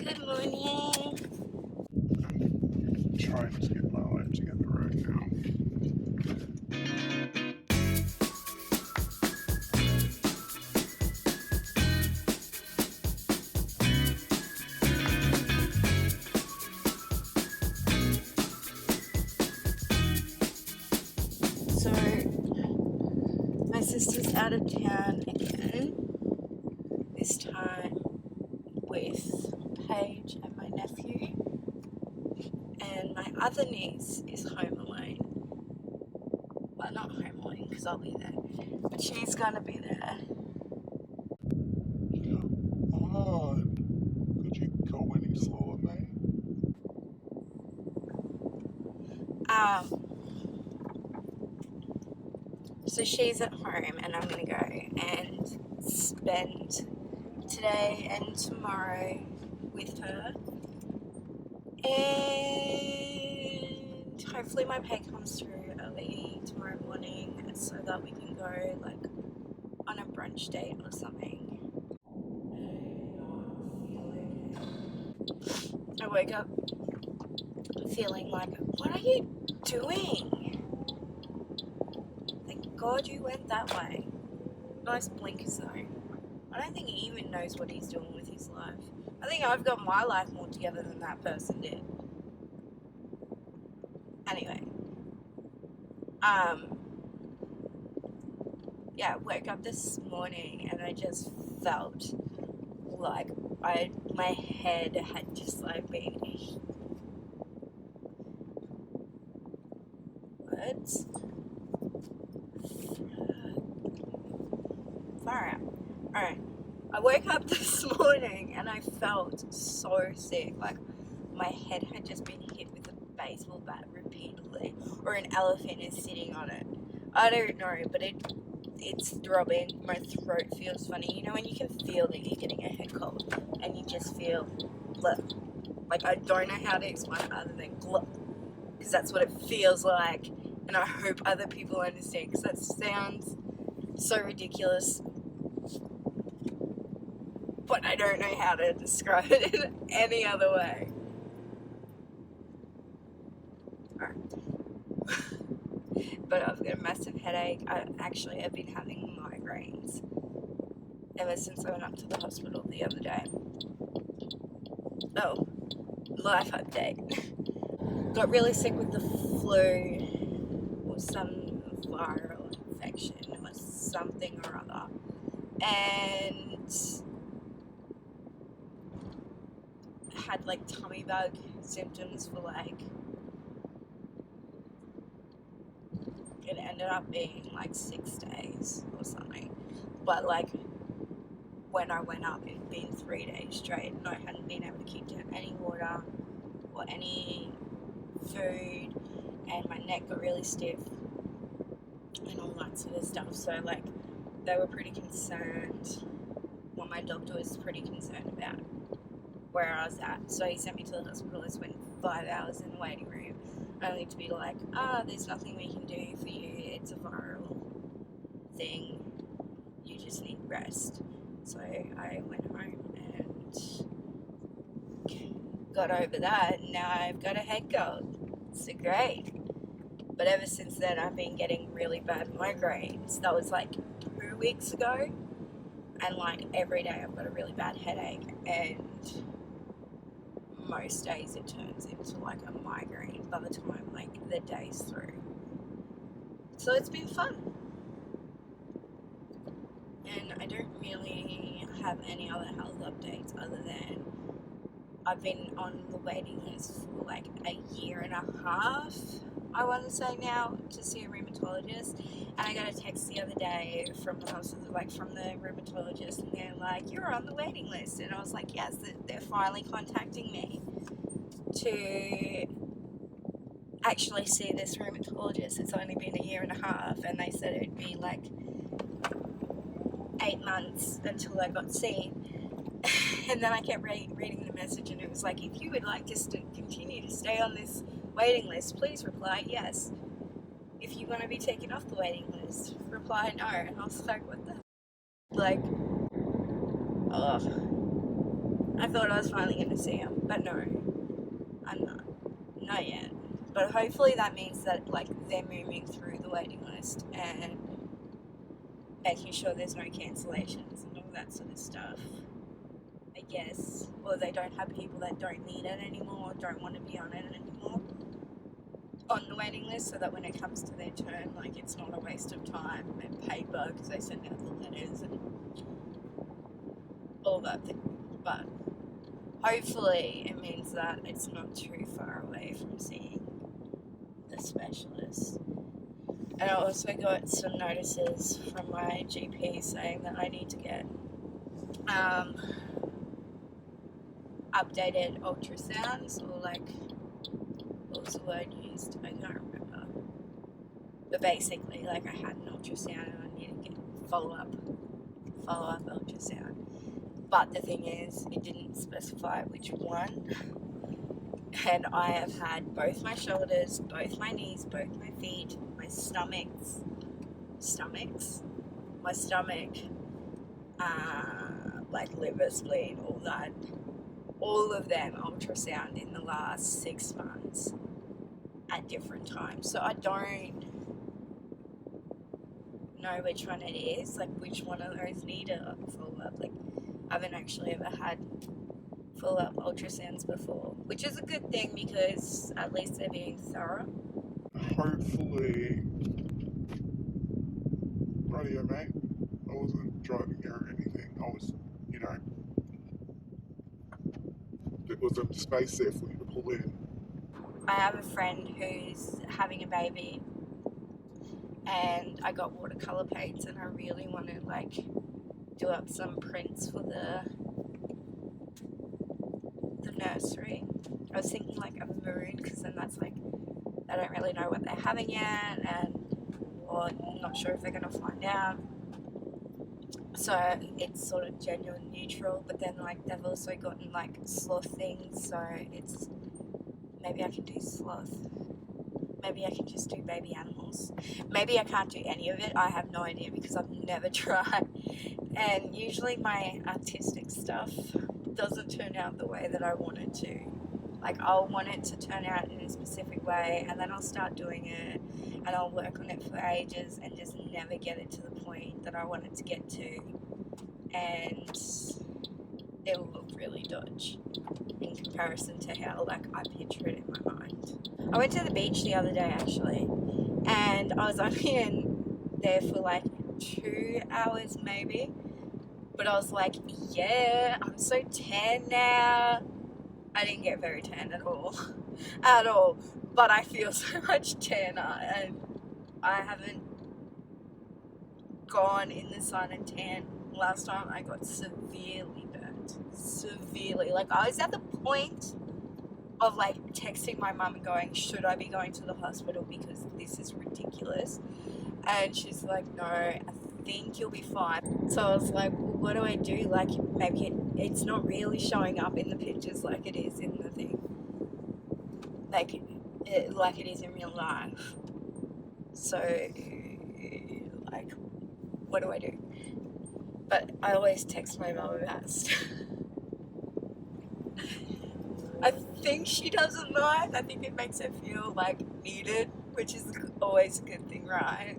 Good morning. I'm trying to get my life together right now. So, my sister's out of town again, this time with Paige and my nephew, and my other niece is home alone. Well, not home alone because I'll be there, but she's gonna be there. Oh, could you go any slower, mate? So she's at home, and I'm gonna go and spend today and tomorrow with her, and hopefully my pay comes through early tomorrow morning so that we can go like on a brunch date or something. I woke up feeling like, what are you doing? Thank God you went that way. Nice blinkers though. I don't think he even knows what he's doing with his life. I think I've got my life more together than that person did. Anyway, yeah, I woke up this morning and I just felt like my head had just like been what? Far out. Alright. I woke up this morning and I felt so sick. Like my head had just been hit with a baseball bat repeatedly, or an elephant is sitting on it. I don't know, but it's throbbing. My throat feels funny. You know when you can feel that you're getting a head cold and you just feel like I don't know how to explain it other than because that's what it feels like, and I hope other people understand because that sounds so ridiculous, but I don't know how to describe it in any other way. But I've got a massive headache. I've been having migraines ever since I went up to the hospital the other day. Oh, life update. Got really sick with the flu or some viral infection or something or other, and had like tummy bug symptoms for like, it ended up being like 6 days or something, but like when I went up it'd been 3 days straight and I hadn't been able to keep down any water or any food, and my neck got really stiff and all that sort of stuff. So like they were pretty concerned, well, my doctor was pretty concerned about where I was at, so he sent me to the hospital. I spent 5 hours in the waiting room only to be like, there's nothing we can do for you, it's a viral thing, you just need rest. So I went home and got over that, and now I've got a head cold. So great. But ever since then I've been getting really bad migraines. That was like 2 weeks ago, and like every day I've got a really bad headache, and most days it turns into like a migraine by the time like the day's through. So it's been fun, and I don't really have any other health updates other than I've been on the waiting list for like a year and a half, I want to say now, to see a rheumatologist. And I got a text the other day from the hospital, like from the rheumatologist, and they're like, you're on the waiting list. And I was like, yes, they're finally contacting me to actually see this rheumatologist. It's only been a year and a half, and they said it'd be like 8 months until I got seen. And then I kept reading the message, and it was like, if you would like to continue to stay on this waiting list, please reply yes. If you want to be taken off the waiting list, reply no. And I was like, what the? Like, ugh. I thought I was finally going to see him, but no, I'm not yet. But hopefully that means that like they're moving through the waiting list and making sure there's no cancellations and all that sort of stuff, I guess. Or they don't have people that don't need it anymore, or don't want to be on it anymore on the waiting list, so that when it comes to their turn, like it's not a waste of time and paper because they send out the letters and all that thing. But hopefully it means that it's not too far away from seeing the specialist. And I also got some notices from my GP saying that I need to get updated ultrasounds, or like, what was the word used? I can't remember. But basically, like I had an ultrasound and I need to get follow-up ultrasound. But the thing is, it didn't specify which one. And I have had both my shoulders, both my knees, both my feet, my stomach, like liver, spleen, all of them ultrasound in the last 6 months at different times. So I don't know which one it is, like which one of those need a follow-up. Like I haven't actually ever had follow-up ultrasounds before, which is a good thing because at least they're being thorough. Hopefully, radio mate, I wasn't driving her or anything. I was, there was a space there for you to pull in. I have a friend who's having a baby, and I got watercolor paints, and I really want to like do up some prints for the nursery. I was thinking like a maroon, because then that's like, I don't really know what they're having yet, or I'm not sure if they're going to find out. So it's sort of gender neutral, but then like they've also gotten like sloth things, so it's, maybe I can do sloth. Maybe I can just do baby animals. Maybe I can't do any of it. I have no idea because I've never tried. And usually my artistic stuff doesn't turn out the way that I want it to. Like I'll want it to turn out in a specific way, and then I'll start doing it, and I'll work on it for ages and just never get it to the point that I want it to get to. And it will look really dodge in comparison to how like I picture it in my mind. I went to the beach the other day actually, and I was only in there for like 2 hours maybe, but I was like, yeah, I'm so tan now. I didn't get very tan at all, but I feel so much tanner, and I haven't gone in the sun and tan. Last time I got severely burnt, like I was at the point of like texting my mum and going, should I be going to the hospital because this is ridiculous? And she's like, no, I think you'll be fine. So I was like, well, what do I do? Like maybe it's not really showing up in the pictures like it is in the thing, like it is in real life. So like, what do I do? But I always text my mum about stuff. I think she doesn't mind. I think it makes her feel like needed, which is always a good thing, right?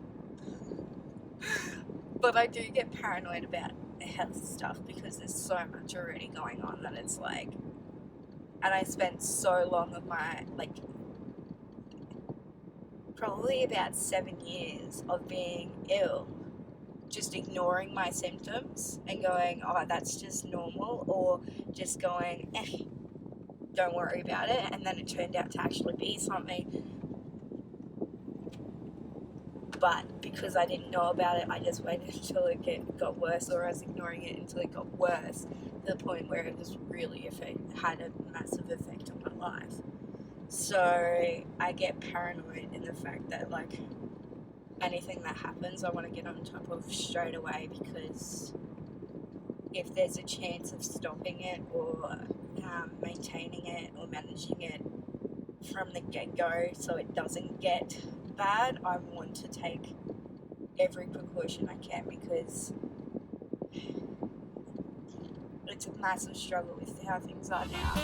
But I do get paranoid about health stuff because there's so much already going on that it's like, and I spent so long of my, like, probably about 7 years of being ill, just ignoring my symptoms and going, oh, that's just normal, or just going, don't worry about it, and then it turned out to actually be something. But because I didn't know about it, I just waited until it got worse, or I was ignoring it until it got worse, to the point where it was really had a massive effect on my life. So I get paranoid in the fact that like anything that happens, I want to get on top of straight away, because if there's a chance of stopping it or maintaining it or managing it from the get-go so it doesn't get bad, I want to take every precaution I can, because it's a massive struggle with how things are now.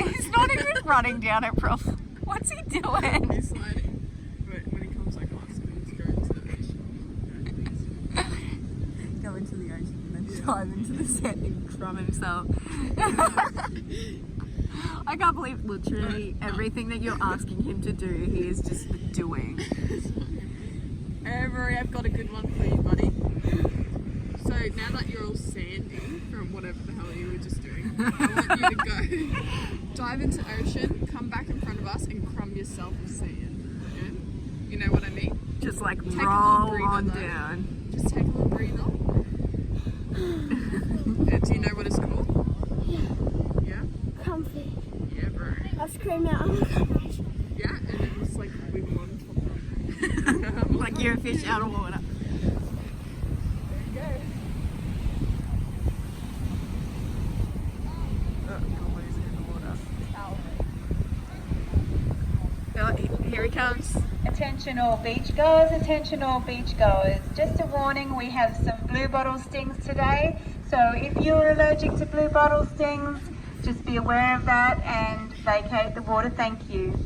He's not even running down it, prof. What's he doing? He's sliding. But when he comes like us, we need to go into the ocean. Go into the ocean and then dive into the sand and crumb himself. I can't believe literally everything that you're asking him to do, he is just doing. Hey, Rory, I've got a good one for you, buddy. So now that you're all sandy from whatever the hell you were just doing, I want you to go dive into ocean, come back in front of us and crumb yourself with sand. Okay? You know what I mean? Just like Take a roll little breather, on though. down. Just take a little breather. Do you know what it's called? Yeah? Comfy. Yeah, bro. I'll scream out. I'm comfy. Yeah, and then it's like we won. Like you're a fish out of water. Here he comes. Attention all beachgoers, attention all beachgoers. Just a warning, we have some blue bottle stings today. So if you're allergic to blue bottle stings, just be aware of that and vacate the water. Thank you.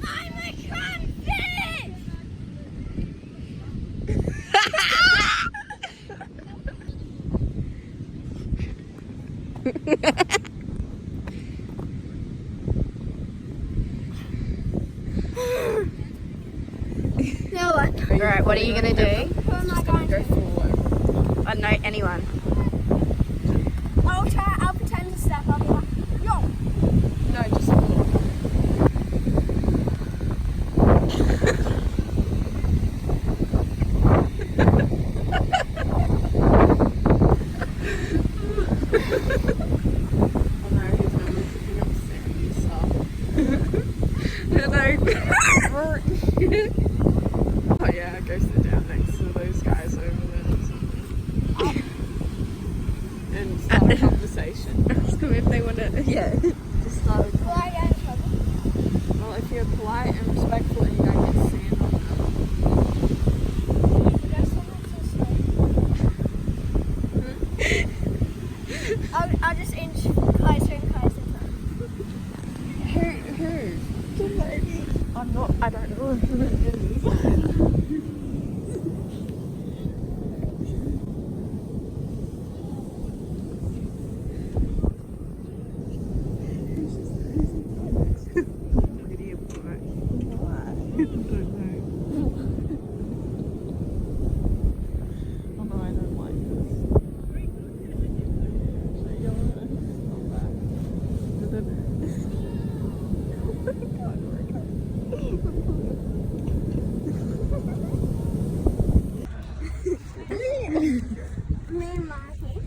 I'm a crawfish! No one. Alright, what are you gonna do? Who am I going to? I don't know anyone. I'll pretend to step. I'll be like, yo! No, just a little. Oh yeah, go sit down next to those guys over there or something. And start a conversation. Ask them if they want to. Yeah. Just start a Will I get in trouble? Well, if you're polite and respectful and you don't get sand on them. I'll just inch closer and closer. Who? I'm not, I don't know who it is. Me and Marky,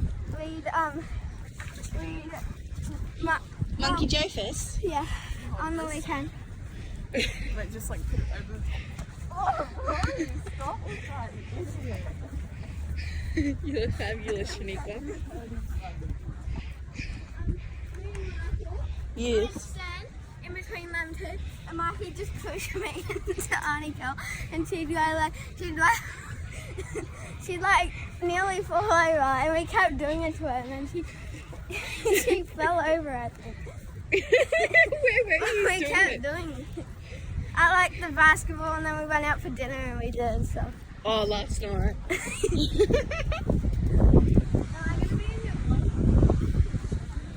Monkey Joe Fist. yeah, on the weekend. Like just like put it over the top. Oh, stop You're fabulous, Shaniqua. Yes. Stand in between them two, and Marky just pushed me into Arnie Girl, and she'd like nearly fall over, and we kept doing it to her, and then she fell over, I think. Where were you We kept doing it. I like the basketball, and then we went out for dinner and we did stuff. Oh, last night.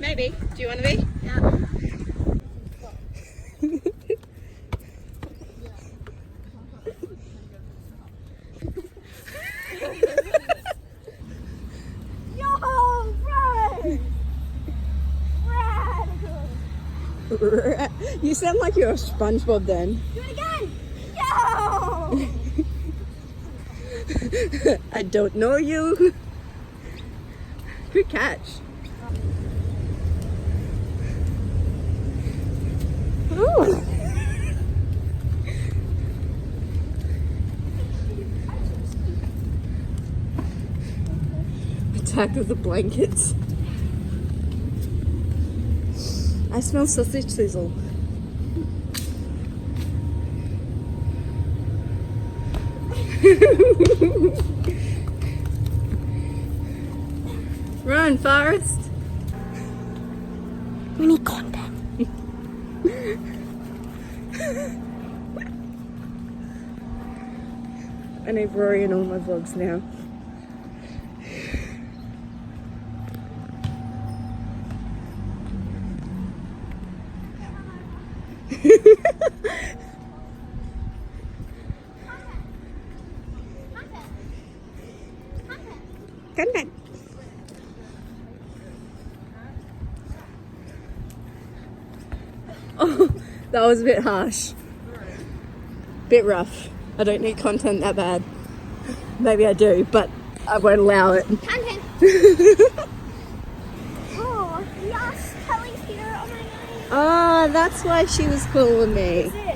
Maybe. Do you want to be? Yo, right! Radical! You sound like you're a SpongeBob then. Do it again! Yo! I don't know you. Good catch. Ooh. Attack of the blankets. I smell sausage sizzle. Run, Forrest. We need content. I need Rory in all my vlogs now. Content. Oh, that was a bit harsh. Bit rough. I don't need content that bad. Maybe I do, but I won't allow it. Content! Oh, yes, Kelly's here. Oh my god. Oh, that's why she was calling me. Is it?